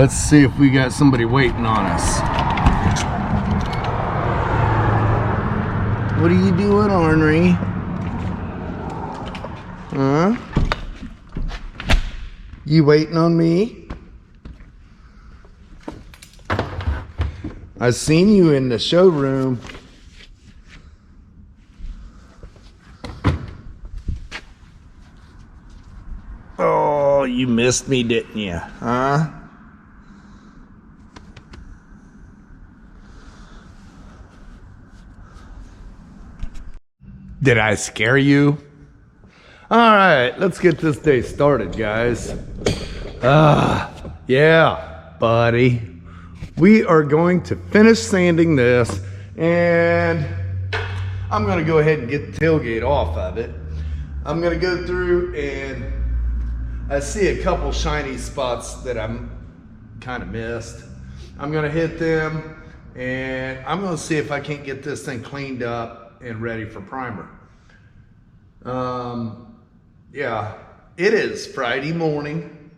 Let's see if we got somebody waiting on us. What are you doing, Ornery? Huh? You waiting on me? I seen you in the showroom. Oh, you missed me, didn't you? Huh? Did I scare you? All right, let's get this day started, guys. Yeah, buddy. We are going to finish sanding this, and I'm gonna go ahead and get the tailgate off of it. I'm gonna go through, and I see a couple shiny spots that I'm kind of missed. I'm gonna hit them, and I'm gonna see if I can't get this thing cleaned up and ready for primer. Yeah, it is Friday morning.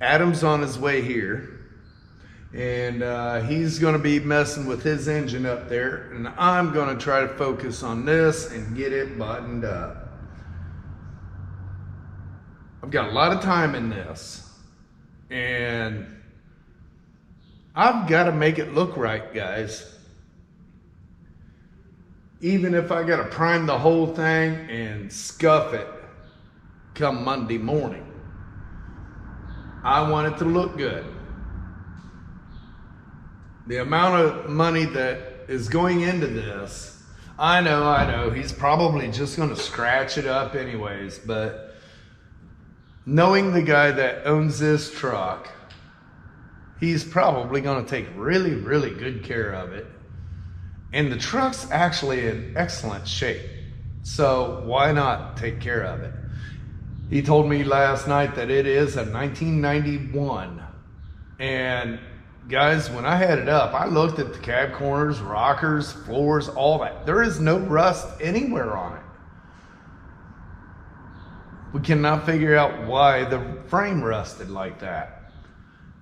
Adam's on his way here, and he's gonna be messing with his engine up there, and I'm gonna try to focus on this and get it buttoned up. I've got a lot of time in this, and I've got to make it look right, guys. Even if I got to prime the whole thing and scuff it come Monday morning, I want it to look good. The amount of money that is going into this, I know, he's probably just going to scratch it up anyways, but knowing the guy that owns this truck, he's probably going to take really, really good care of it. And the truck's actually in excellent shape, so why not take care of it? He told me last night that it is a 1991. And guys, when I had it up, I looked at the cab corners, rockers, floors, all that. There is no rust anywhere on it. We cannot figure out why the frame rusted like that.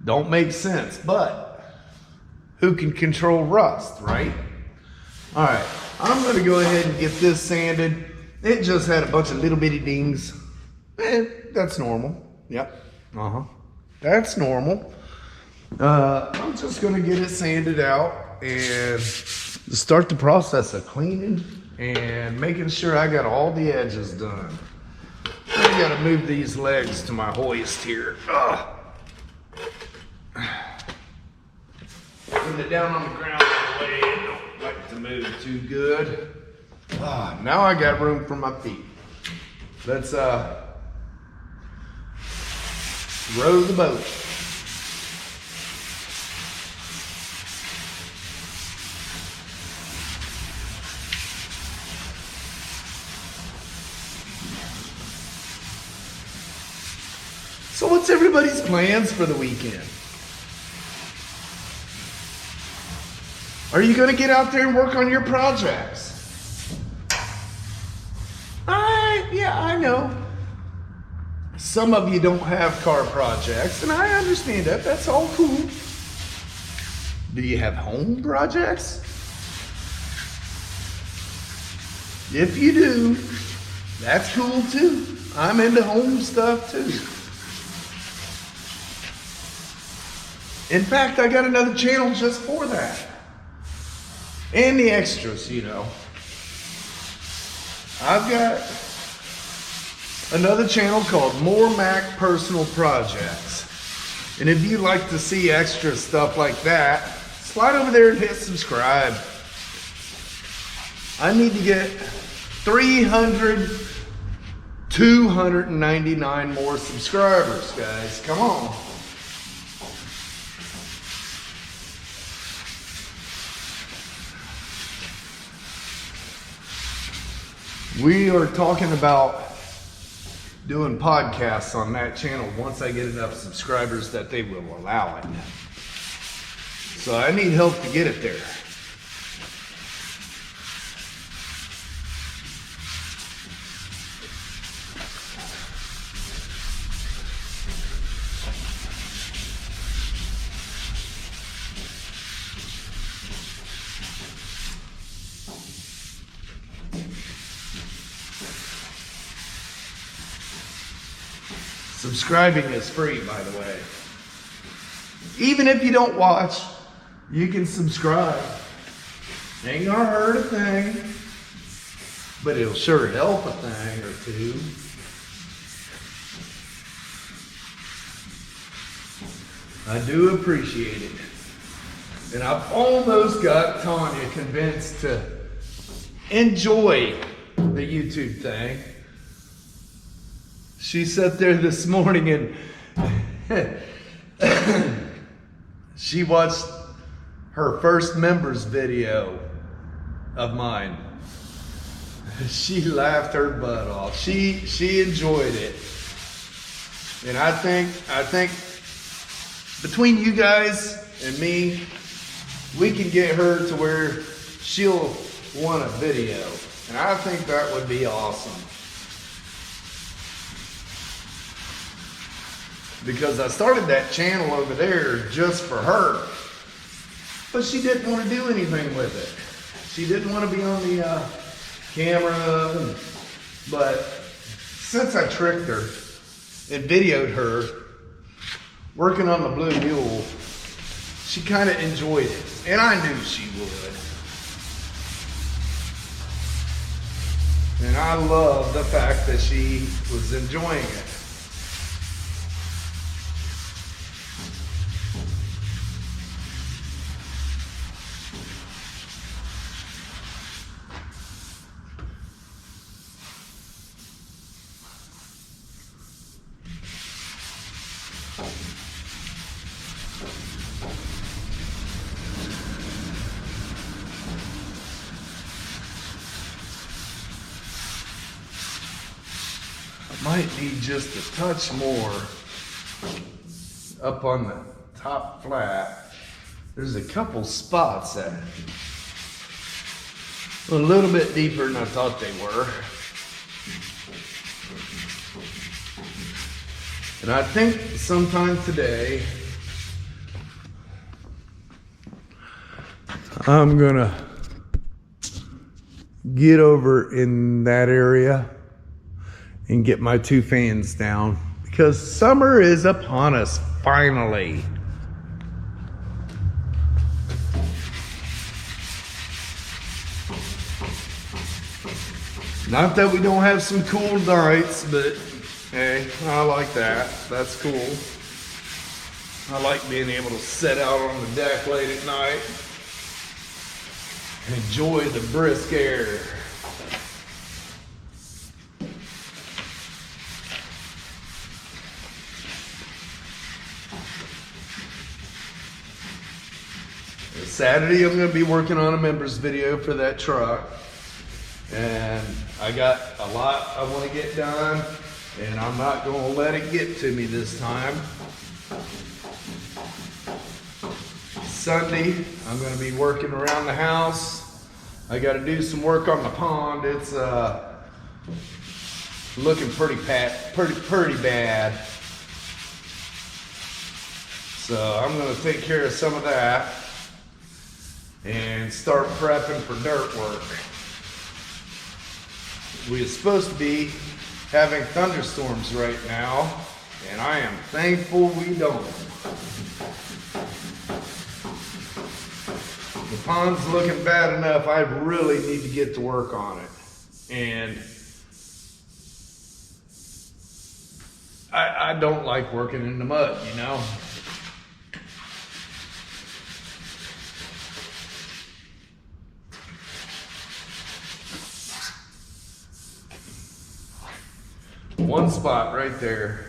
Don't make sense, but who can control rust, right? All right, I'm gonna go ahead and get this sanded. It just had a bunch of little bitty dings. That's normal. Yep, that's normal. I'm just gonna get it sanded out and start the process of cleaning and making sure I got all the edges done. I gotta move these legs to my hoist here. Putting it down on the ground all the way. I don't like to move too good. Now I got room for my feet. Let's row the boat. So what's everybody's plans for the weekend? Are you gonna get out there and work on your projects? Yeah, I know. Some of you don't have car projects, and I understand that. That's all cool. Do you have home projects? If you do, that's cool too. I'm into home stuff too. In fact, I got another channel just for that. And the extras, you know. I've got another channel called More Mac Personal Projects. And if you like to see extra stuff like that, slide over there and hit subscribe. I need to get 299 more subscribers, guys. Come on. We are talking about doing podcasts on that channel once I get enough subscribers that they will allow it. So I need help to get it there. Subscribing is free, by the way. Even if you don't watch, you can subscribe. Ain't gonna hurt a thing, but it'll sure help a thing or two. I do appreciate it. And I've almost got Tanya convinced to enjoy the YouTube thing. She sat there this morning and she watched her first members video of mine. She laughed her butt off. She enjoyed it. And I think between you guys and me, we can get her to where she'll want a video. And I think that would be awesome. Because I started that channel over there just for her. But she didn't want to do anything with it. She didn't want to be on the camera. But since I tricked her and videoed her working on the Blue Mule, she kind of enjoyed it. And I knew she would. And I love the fact that she was enjoying it. Might need just a touch more up on the top flat. There's a couple spots that are a little bit deeper than I thought they were. And I think sometime today, I'm gonna get over in that area and get my 2 fans down, because summer is upon us finally. Not that we don't have some cool nights, but hey, I like that. That's cool. I like being able to sit out on the deck late at night and enjoy the brisk air. Saturday, I'm going to be working on a members video for that truck. And I got a lot I want to get done, and I'm not going to let it get to me this time. Sunday, I'm going to be working around the house. I got to do some work on the pond. It's looking pretty bad. So I'm going to take care of some of that and start prepping for dirt work. We are supposed to be having thunderstorms right now, and I am thankful we don't. The pond's looking bad enough. I really need to get to work on it. And I don't like working in the mud, you know. One spot right there.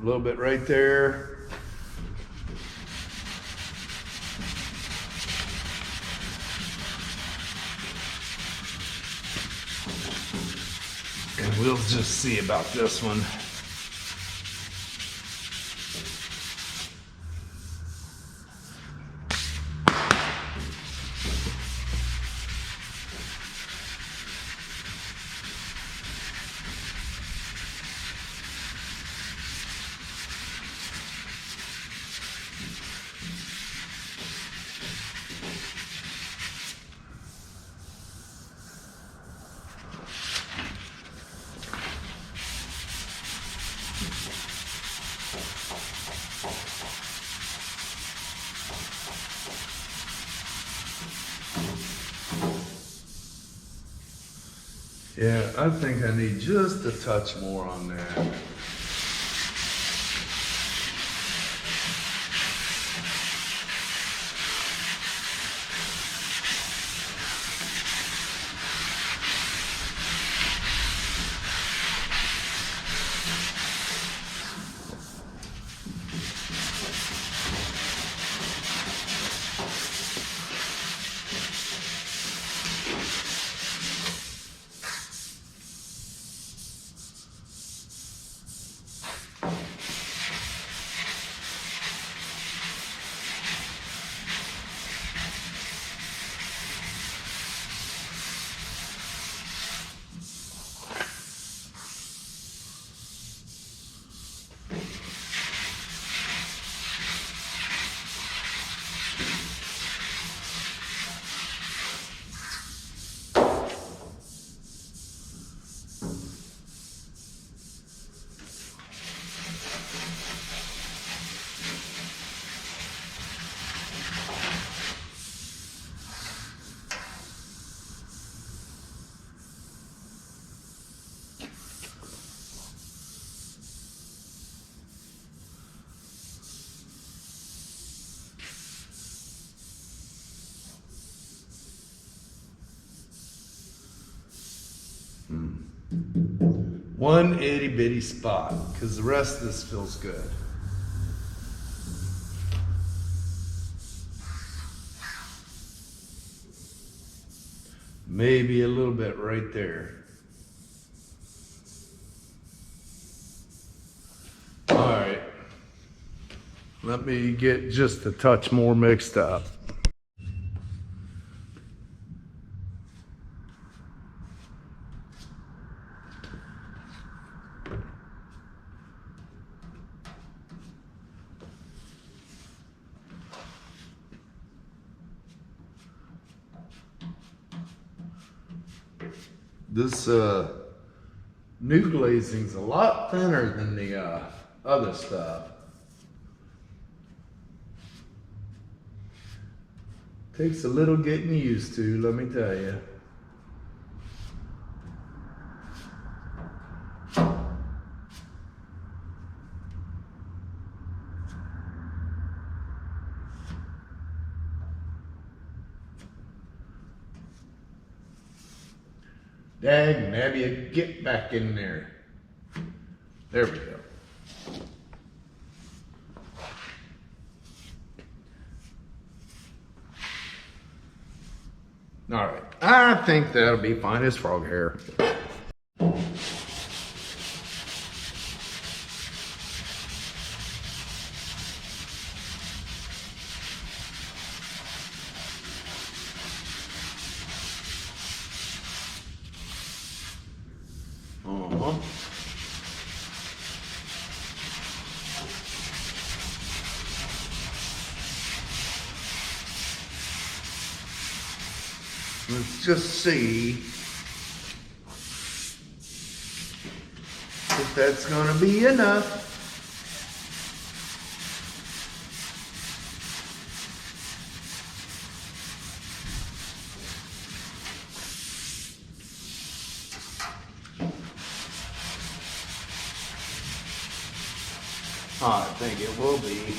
A little bit right there. And we'll just see about this one. Yeah, I think I need just a touch more on that. One itty bitty spot, because the rest of this feels good. Maybe a little bit right there. All right. Let me get just a touch more mixed up. This new glazing's a lot thinner than the other stuff. Takes a little getting used to, let me tell you. Dag nabbit, get back in there. There we go. All right, I think that'll be fine as frog hair. Let's just see if that's gonna be enough. I think it will be.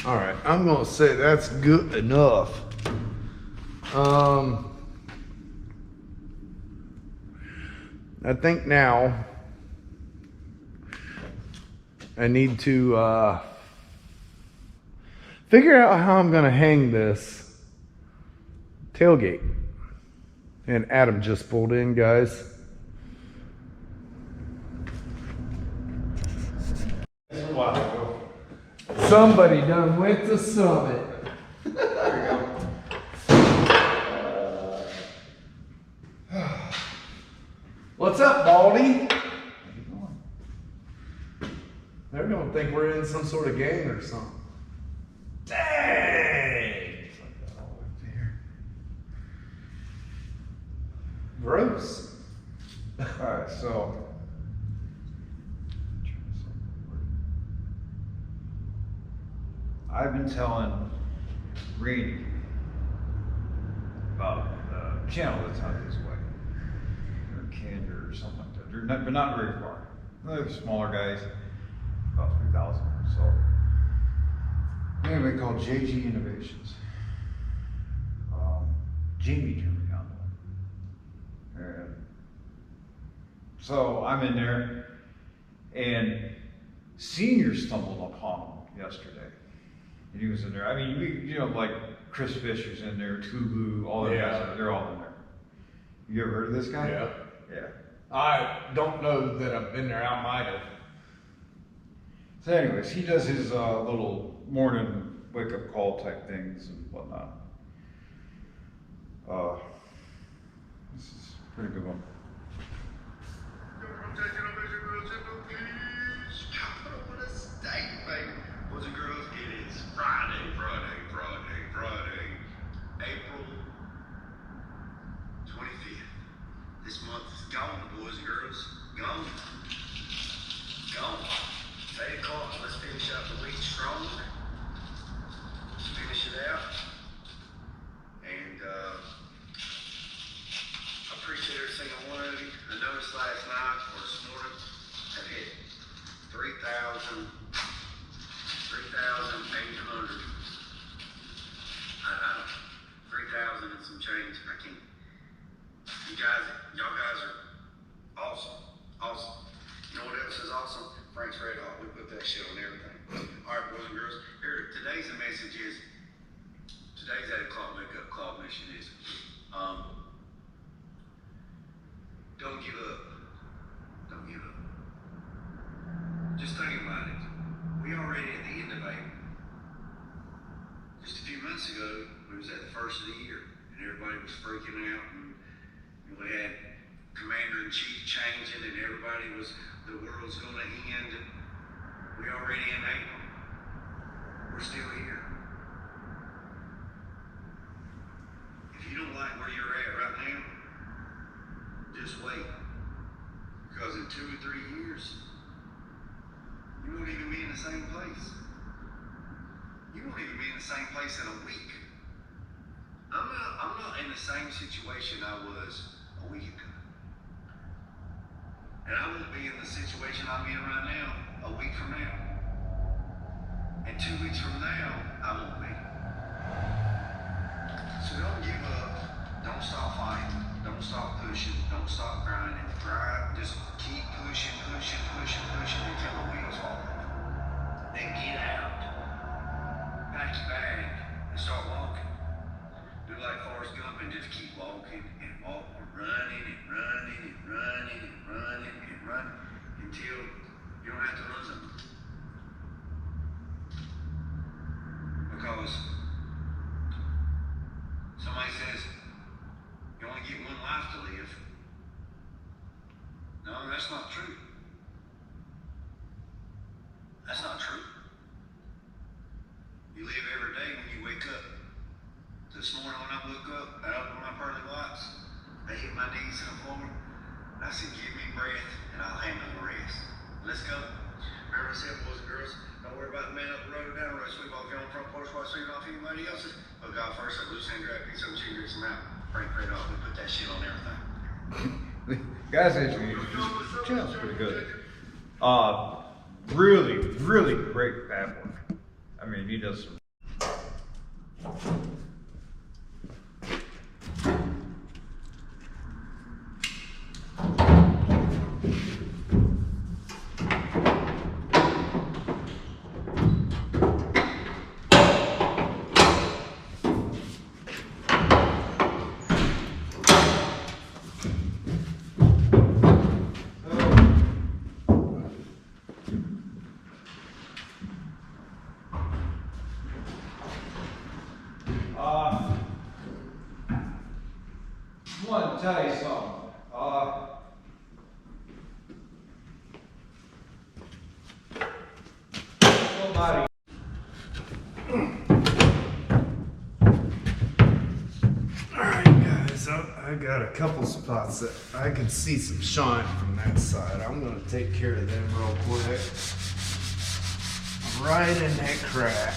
All right, I'm gonna say that's good enough. I think now I need to figure out how I'm gonna hang this tailgate. And Adam just pulled in, guys. Somebody done went to Summit. There you go. What's up, Baldy? They're gonna think we're in some sort of gang or something. Dang! Gross. Alright, so I've been telling Randy about the channel that's out this way. Or Candor or something like that. They're not, but not very far. They're smaller guys, about 3,000 or so. Anyway, called JG Innovations. Jamie turned me on to them. And so I'm in there, and Senior stumbled upon him yesterday. And he was in there. I mean, you know, like Chris Fisher's in there, Tulu, all the guys, they're all in there. You ever heard of this guy? Yeah. Yeah. I don't know that I've been there. I might have. So anyways, he does his little morning wake-up call type things and whatnot. This is a pretty good one. Boys and girls, it is Friday. April 25th. This month is gone, boys and girls. Gone. 8 o'clock. Let's finish out the week strong. Let's finish it out. And I appreciate every single one of you. I noticed last night or this morning I hit 3,800. I don't know. 3,000 and some change. I can't. Y'all guys are awesome. Awesome. You know what else is awesome? Frank's Red Hot. We put that shit on everything. All right, boys and girls. Here, today's message is, today's 8 o'clock wake up call mission is, don't give up. Don't give up. Just think about it. We already at the end of April. Just a few months ago, we was at the first of the year, and everybody was freaking out, and we had Commander-in-Chief changing, and everybody was, the world's going to end. We already in April. We're still here. If you don't like where you're at right now, just wait. Because in 2 or 3 years, you won't even be in the same place. You won't even be in the same place in a week. I'm not in the same situation I was a week ago. And I won't be in the situation I'm in right now a week from now. And 2 weeks from now, I won't be. So don't give up. Don't stop fighting. Don't stop pushing. Don't stop grinding. Grind. Just keep pushing until the wheels fall off. Then get out. Pack your bag and start walking. Do like Forrest Gump and just keep walking and walk, running until you don't have to run something. Because somebody says you only get one life to live. No, that's not true. That's not true. You live every day when you wake up. This morning when I woke up, I opened my pearly whites. I hit my knees to the floor. I said, give me breath and I'll handle the rest. Let's go. Remember I said, boys and girls, don't worry about the man up the road or down the road. Sweep off your own front porch while sweeping off anybody else's. But God first, I loose and grab, pick some chicken, drink some out. Frank Red Hot, we put that shit on everything. Guys, actually, this channel's pretty good. Really great fab work. I mean, he does some tell you something. Somebody. Alright guys, I got a couple spots that I can see some shine from that side. I'm gonna take care of them real quick. Right in that crack.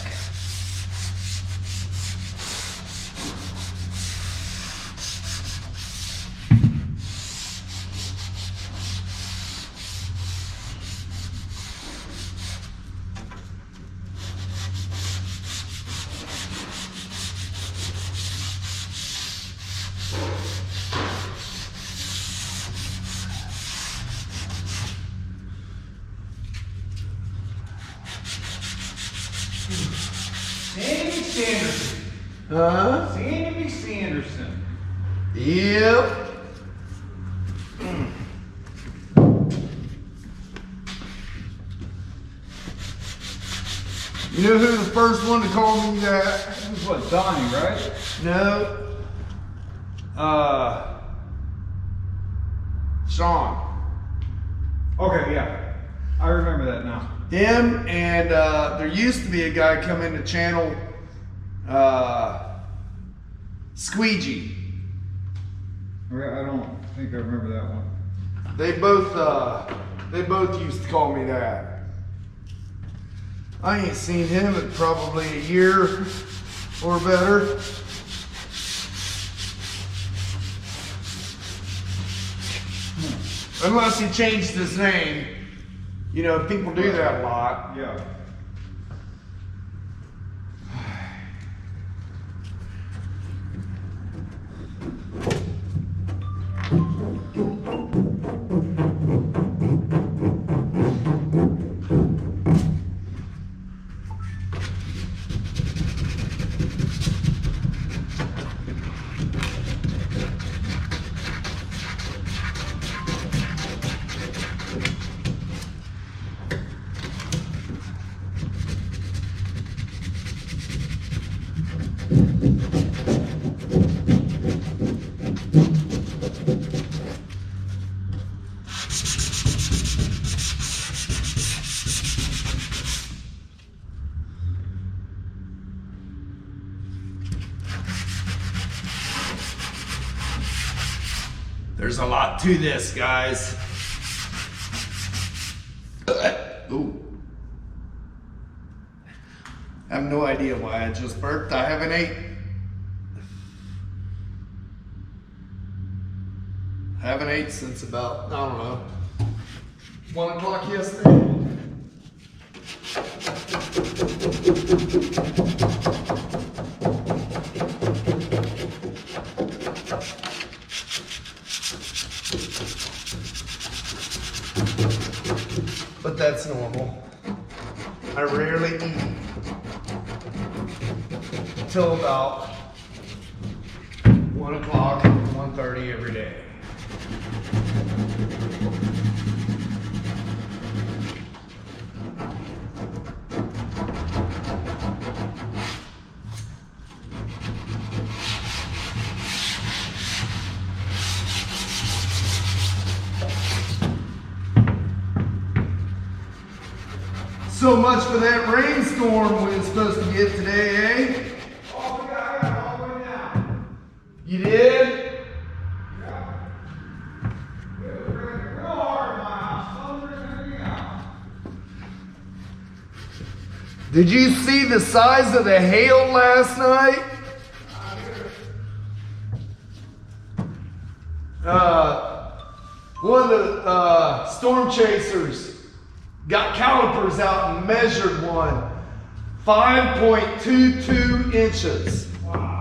Sandy Sanderson. Huh? Sandy Sanderson. Yep. You know who the first one to call me that? This is what, Donnie, right? No. Sean. Okay, yeah. I remember that now. Him and there used to be a guy come into channel, Squeegee. I don't think I remember that one. They both used to call me that. I ain't seen him in probably a year or better. Unless he changed his name. You know, people do that a lot. Yeah. There's a lot to this, guys. Ooh. I have no idea why I just burped. I haven't ate. Haven't ate since about, I don't know, 1 o'clock yesterday. But that's normal. I rarely eat till about 1 o'clock, 1:30 every day. So much for that rainstorm we were supposed to get today, eh? Oh, we got it all the way down. You did? Yeah. It was raining real hard in my house. Thundering everything out. Did you see the size of the hail last night? One of the storm chasers got calipers out and measured one. 5.22 inches. Wow.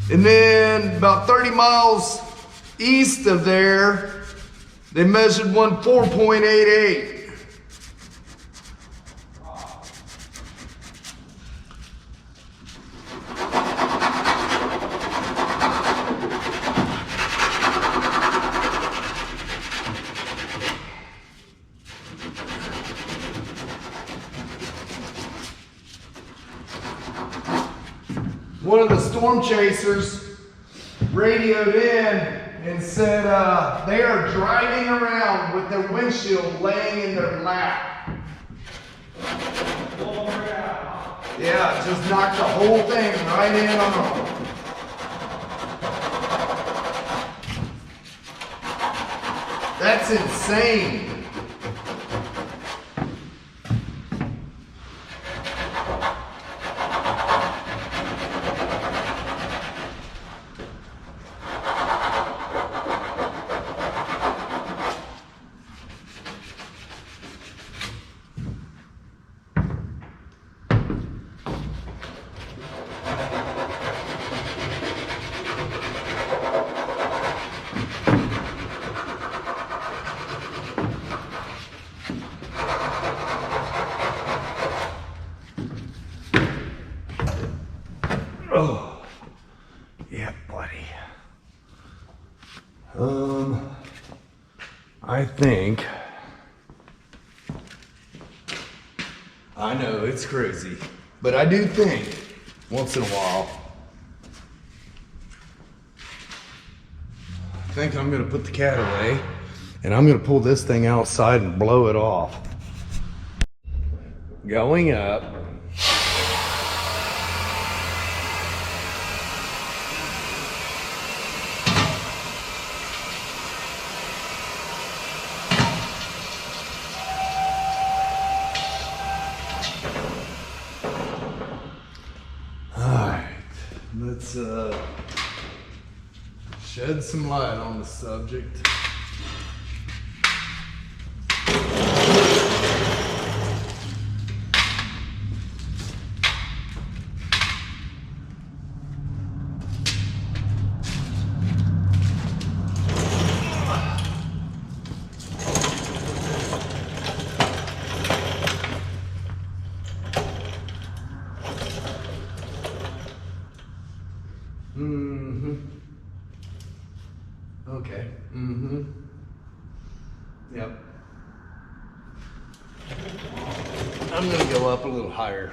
And then about 30 miles east of there, they measured one 4.88. One of the storm chasers radioed in and said they are driving around with their windshield laying in their lap. Yeah, just knocked the whole thing right in on them. That's insane. Oh, yeah, buddy. I think, I know it's crazy, but I do think once in a while, I think I'm gonna put the cat away and I'm gonna pull this thing outside and blow it off. Going up. Let's shed some light on the subject. Okay. Yep. I'm gonna go up a little higher.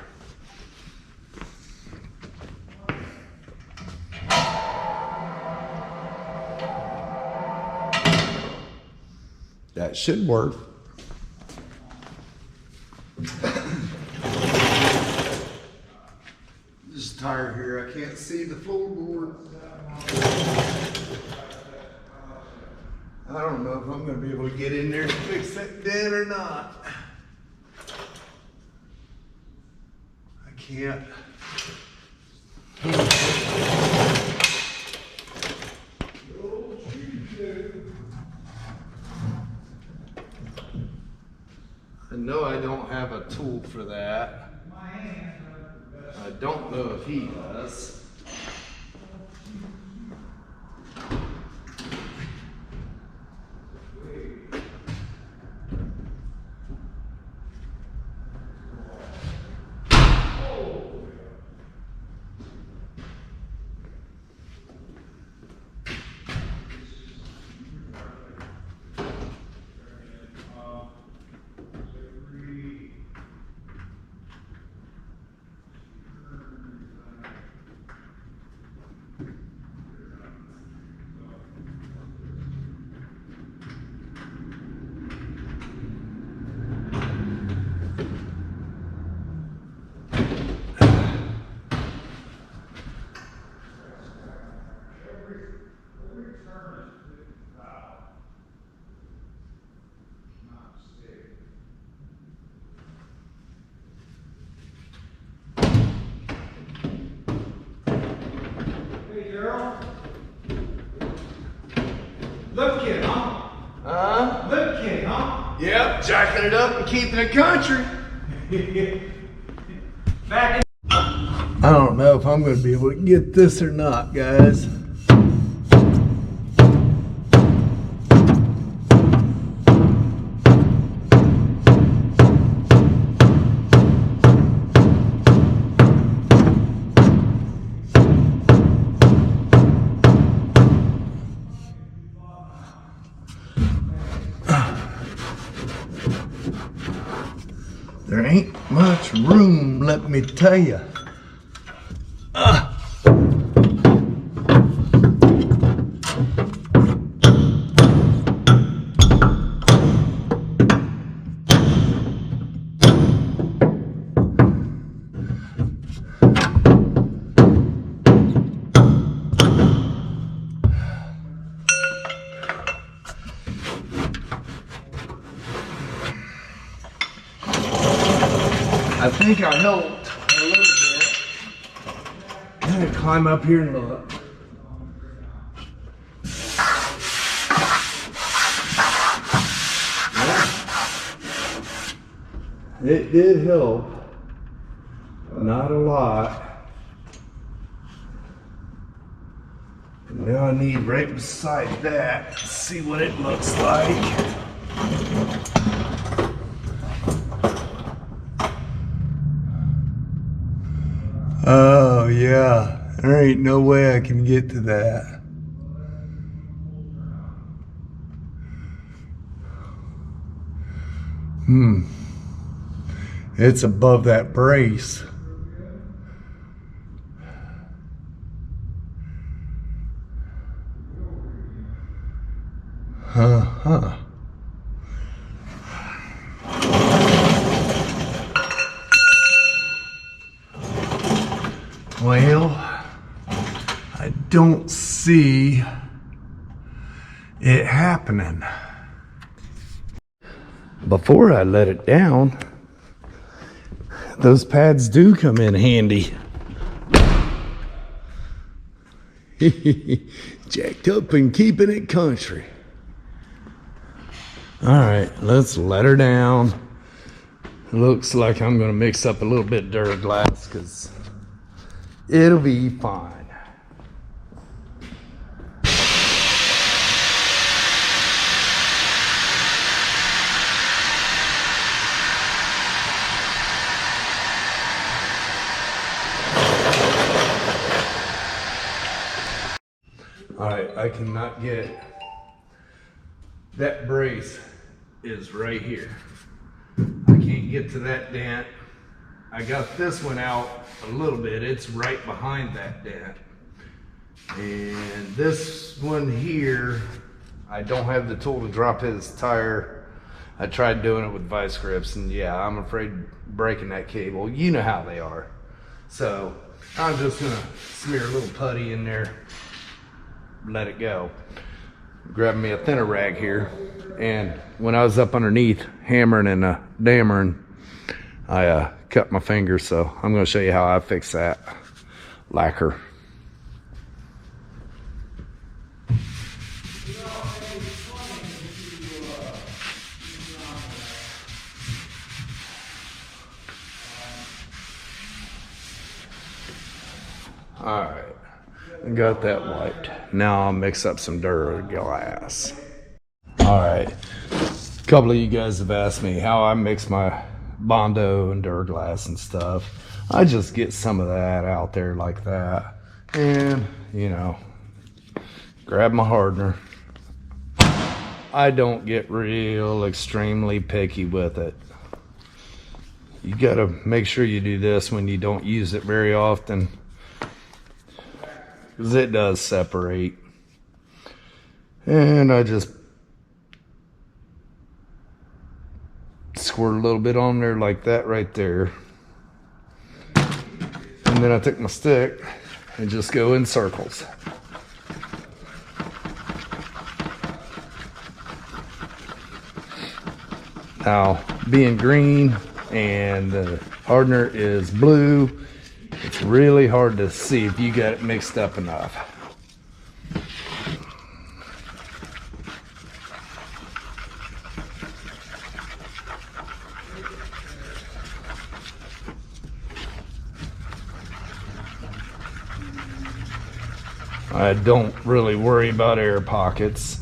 That should work. Just tired here. I can't see the floorboard. I don't know if I'm going to be able to get in there and fix that dent or not. I can't. I know I don't have a tool for that. I don't know if he does. Lip kit, huh? Huh? Lip kit, huh? Yep, jacking it up and keeping it country. Back in. I don't know if I'm going to be able to get this or not, guys. There ain't much room, let me tell you. I think I helped a little bit. I'm gonna climb up here and look. Yeah. It did help. Not a lot. Now I need right beside that to see what it looks like. Oh yeah, there ain't no way I can get to that. It's above that brace. Huh. Well, I don't see it happening. Before I let it down, those pads do come in handy. Jacked up and keeping it country. All right, let's let her down. Looks like I'm gonna mix up a little bit of Duraglass because it'll be fine. All right, I cannot get that brace is right here. I can't get to that dent. I got this one out a little bit. It's right behind that dent. And this one here, I don't have the tool to drop his tire. I tried doing it with vice grips, and yeah, I'm afraid breaking that cable. You know how they are. So I'm just gonna smear a little putty in there, let it go. Grabbing me a thinner rag here, and when I was up underneath hammering and dammering, I cut my finger, so I'm going to show you how I fix that lacquer. All right, I got that wiped. Now I'll mix up some Duraglass. All right, a couple of you guys have asked me how I mix my Bondo and Duraglass and stuff. I just get some of that out there like that, and you know, grab my hardener. I don't get real extremely picky with it. You gotta make sure you do this when you don't use it very often, because it does separate. And I just squirt a little bit on there like that right there. And then I take my stick and just go in circles. Now, being green and the hardener is blue, it's really hard to see if you got it mixed up enough. I don't really worry about air pockets.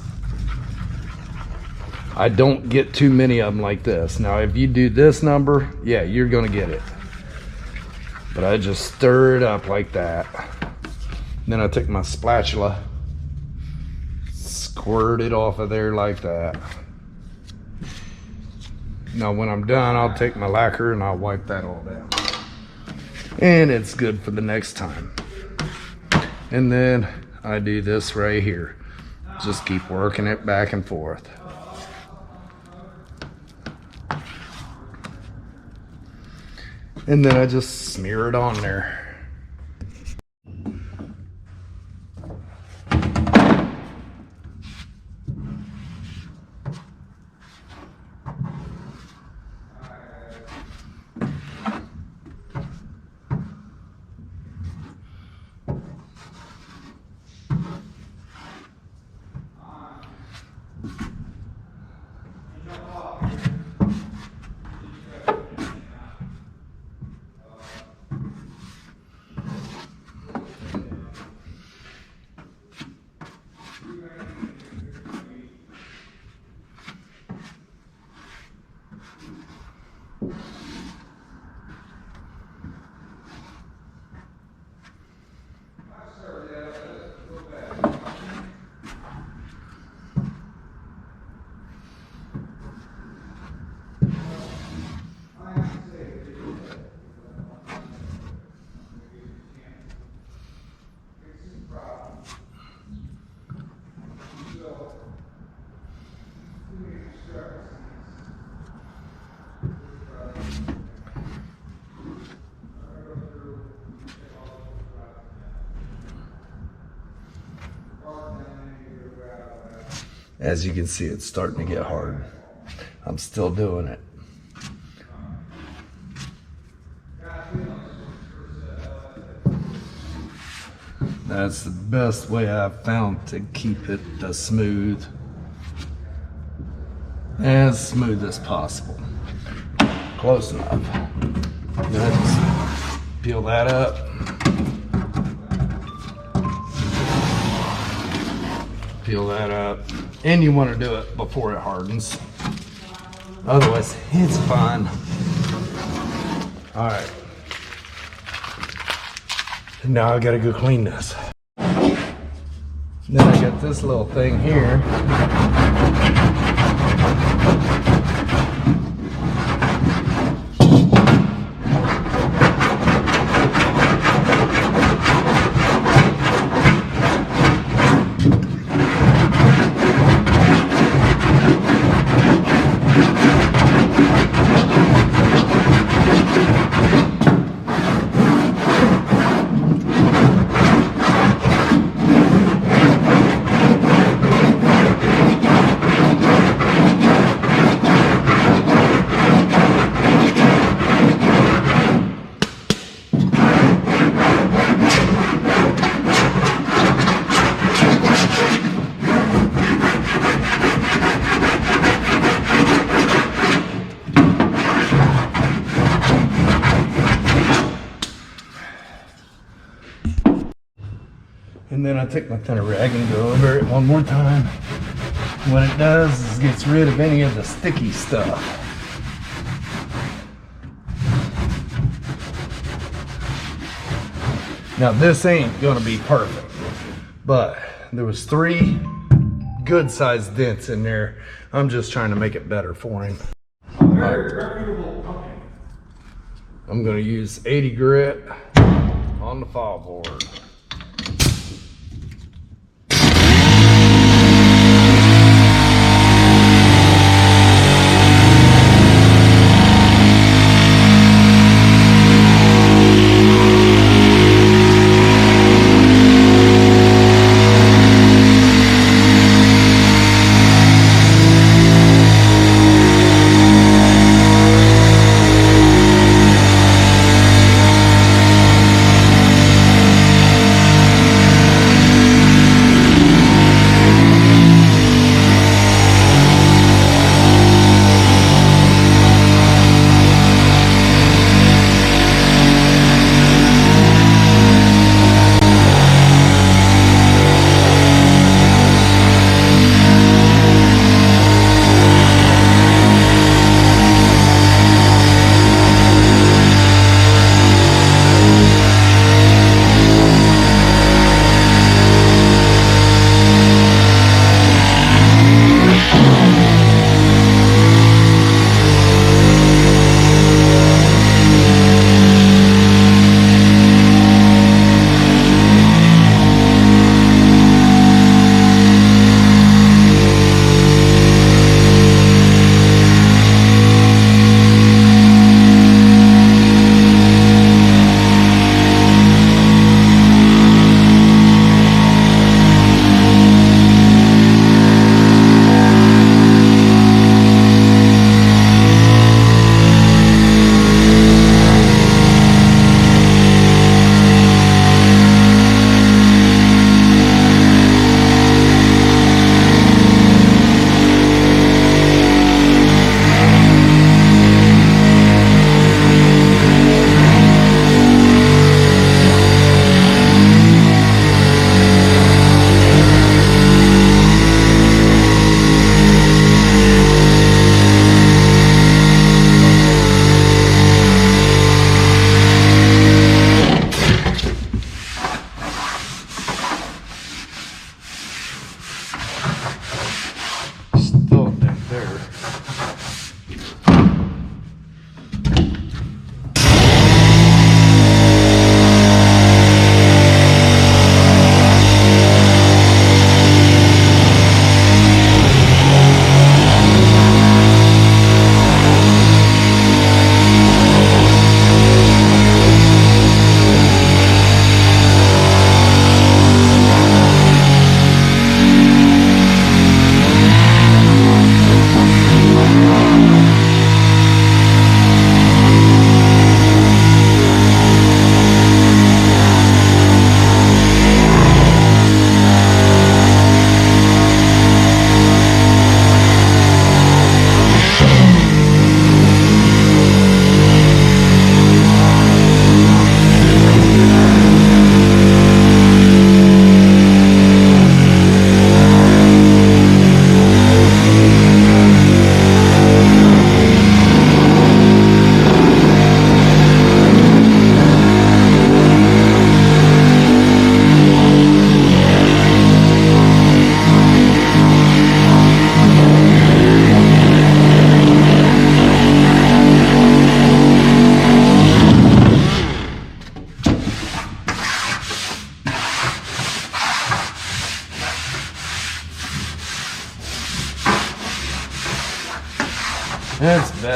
I don't get too many of them like this. Now, if you do this number, yeah, you're gonna get it. But I just stir it up like that. Then I take my spatula, squirt it off of there like that. Now, when I'm done, I'll take my lacquer and I'll wipe that all down. And it's good for the next time. And then I do this right here. Just keep working it back and forth. And then I just smear it on there. As you can see, it's starting to get hard. I'm still doing it. That's the best way I've found to keep it smooth. As smooth as possible. Close enough. Then just peel that up. Peel that up. And you want to do it before it hardens. Otherwise, it's fine. Alright. Now I gotta go clean this. Then I got this little thing here. And then I take my thinner rag and go over it one more time. What it does is it gets rid of any of the sticky stuff. Now this ain't gonna be perfect, but there was 3 good sized dents in there. I'm just trying to make it better for him. Very reputable company. I'm gonna use 80 grit on the file board.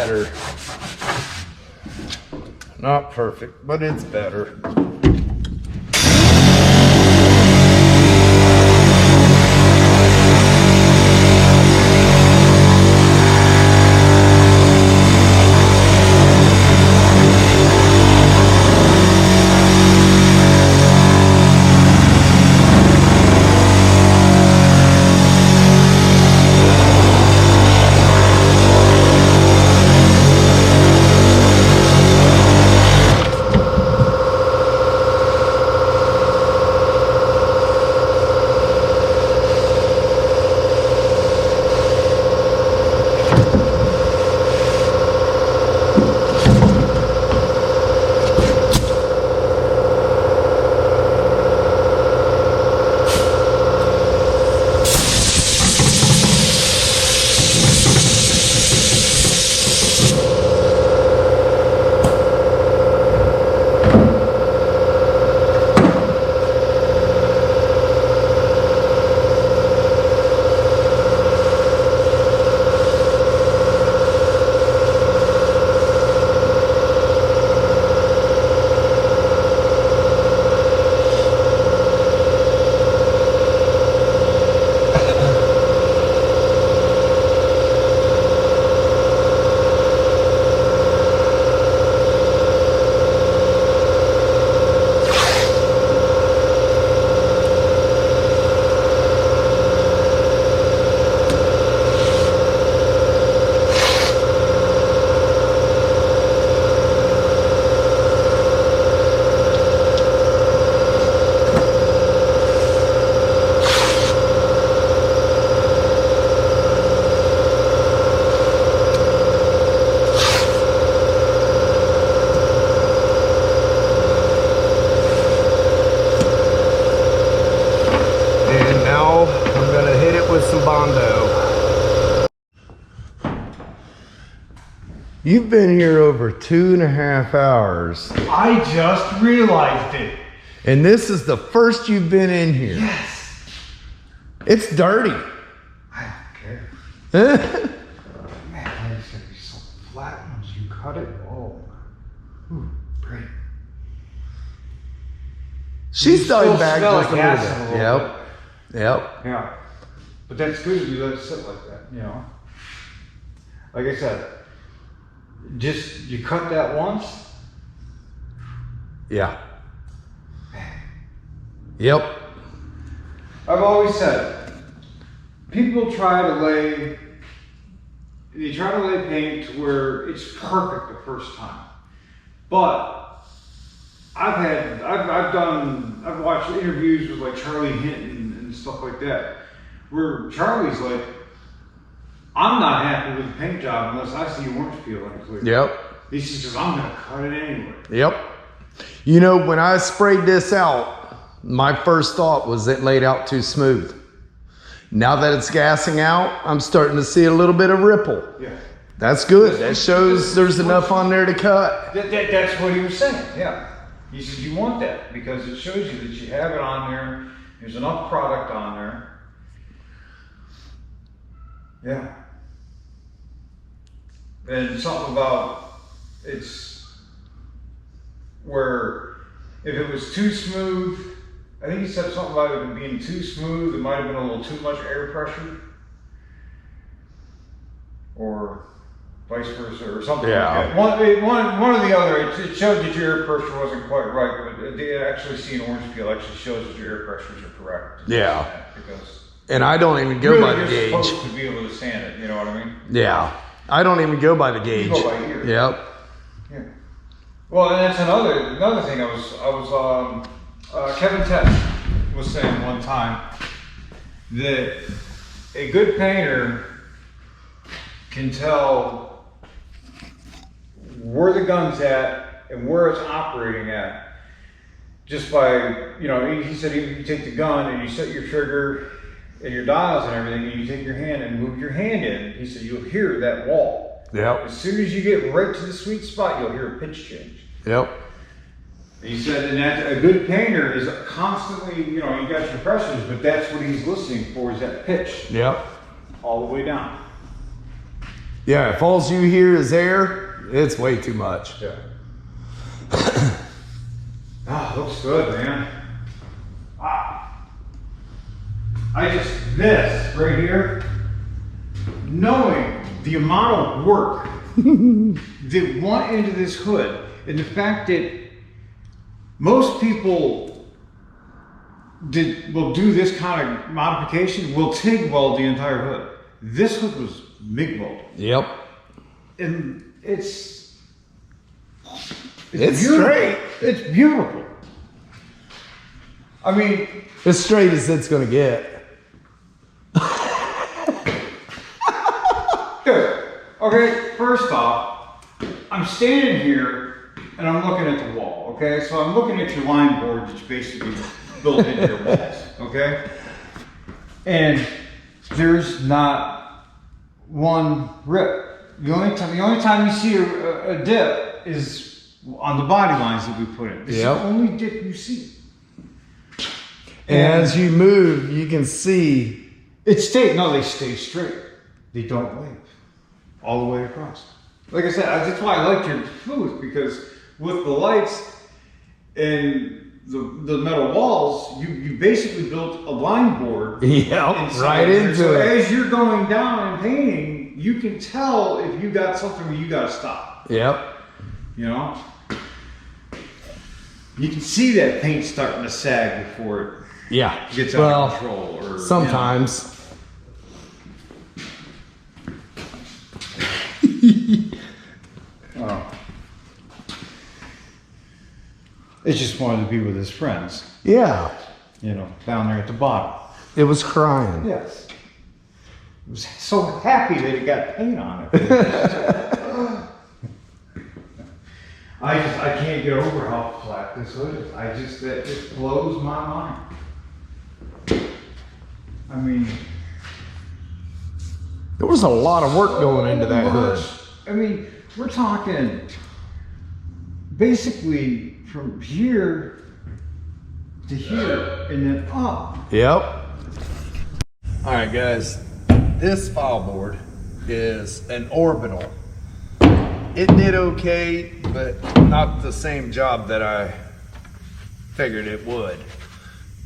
better. Not perfect, but it's better. You've been here over 2.5 hours. I just realized it. And this is the first you've been in here. Yes. It's dirty. I don't care. Man, it's gonna be so flat once you cut it. Oh. Ooh, great. She's done back smell just like a gas little bit. a little Yep. Yeah. But that's good if you let it sit like that, you know. Like I said, just you cut that once. Yeah. Yep. I've always said, people try to lay paint to where it's perfect the first time. But I've watched interviews with like Charlie Hinton and stuff like that, where Charlie's like, I'm not happy with the paint job unless I see orange peel in it clear. Yep. He says, because I'm going to cut it anyway. Yep. You know, when I sprayed this out, my first thought was it laid out too smooth. Now that it's gassing out, I'm starting to see a little bit of ripple. Yeah. That's good. That shows there's enough on there to cut. That's what he was saying, yeah. He said, you want that because it shows you that you have it on there. There's enough product on there. Yeah. And something about it's where if it was too smooth, I think he said something about it being too smooth, it might have been a little too much air pressure. Or vice versa, or something like that. One or the other, it showed that your air pressure wasn't quite right, but they actually see an orange peel actually shows that your air pressures are correct. Yeah. Because and I don't even go really by the you're gauge. supposed to be able to stand it, you know what I mean? Yeah. I don't even go by the gauge. You go by ear. Yep. Yeah. Well, and that's another thing Kevin Tess was saying one time that a good painter can tell where the gun's at and where it's operating at just by, you know, he said you take the gun and you set your trigger and your dials and everything, and you take your hand and move your hand in. He said you'll hear that wall. Yep. As soon as you get right to the sweet spot, you'll hear a pitch change. Yep. He said, and that a good painter is constantly, you know, you got your pressures, but that's what he's listening for is that pitch. Yep. All the way down. Yeah, if all you hear is air, it's way too much. Yeah. Looks good, man. This right here, knowing the amount of work that went into this hood, and the fact that most people will do this kind of modification, will TIG weld the entire hood. This hood was MIG welded. Yep. And it's It's beautiful. straight. It's beautiful. I mean, As straight as it's gonna get. dude, okay, first off, I'm standing here and I'm looking at the wall, okay? So I'm looking at your line board that's basically built into your walls, okay? And there's not one rip. The only time you see a dip is on the body lines that we put in. It's Yep. the only dip you see. And as you move, you can see. They stay straight. They don't wave all the way across. Like I said, that's why I liked your booth, because with the lights and the metal walls, you basically built a line board. Yep, inside right there. into so it. As you're going down and painting, you can tell if you got something where you got to stop. Yep. You know, you can see that paint starting to sag before it Yeah. gets out of control. Or Sometimes. Oh. He just wanted to be with his friends, Yeah. you know, down there at the bottom. It was crying. Yes. He was so happy that he got paint on it. I can't get over how flat this hood is. It blows my mind. I mean, There was a lot of work going into that hood. I mean, we're talking basically from here to here and then up. Yep. All right, guys. This file board is an orbital. It did okay, but not the same job that I figured it would.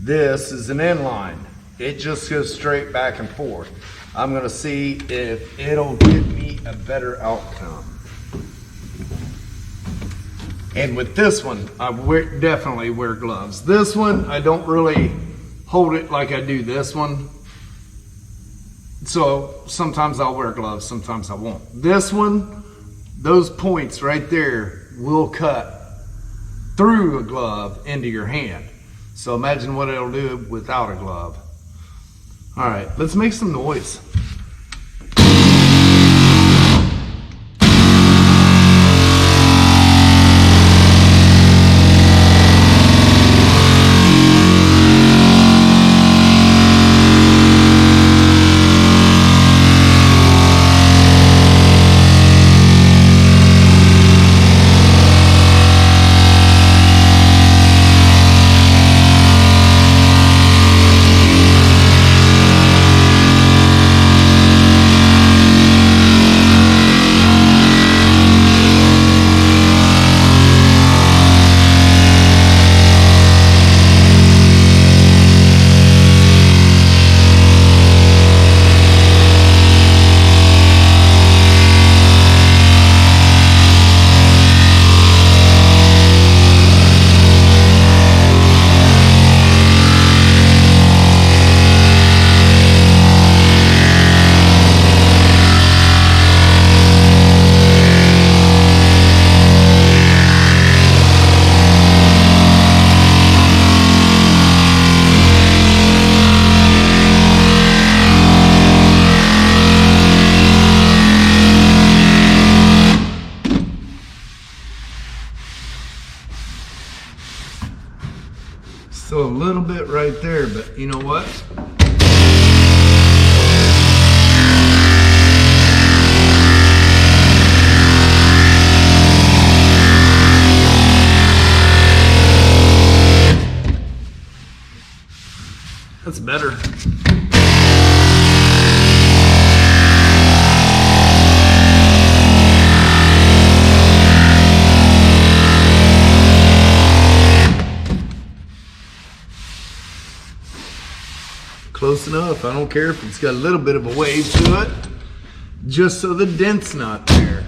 This is an inline. It just goes straight back and forth. I'm gonna see if it'll give me a better outcome. And with this one, I definitely wear gloves. This one, I don't really hold it like I do this one. So sometimes I'll wear gloves, sometimes I won't. This one, those points right there will cut through a glove into your hand. So imagine what it'll do without a glove. All right, let's make some noise. Still a little bit right there, but you know what? That's better. close enough. I don't care if it's got a little bit of a wave to it, just so the dent's not there.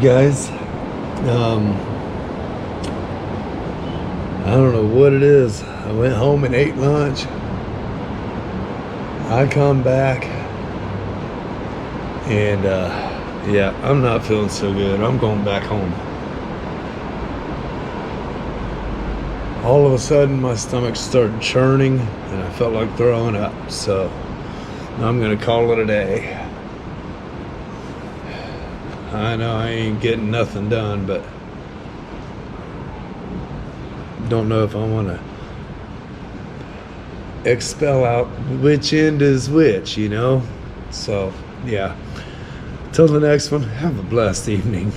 guys. I don't know what it is. I went home and ate lunch. I come back and yeah, I'm not feeling so good. I'm going back home. All of a sudden my stomach started churning and I felt like throwing up. So I'm gonna call it a day. I know I ain't getting nothing done, but don't know if I want to expel out which end is which, you know? So, yeah. Till the next one, have a blessed evening.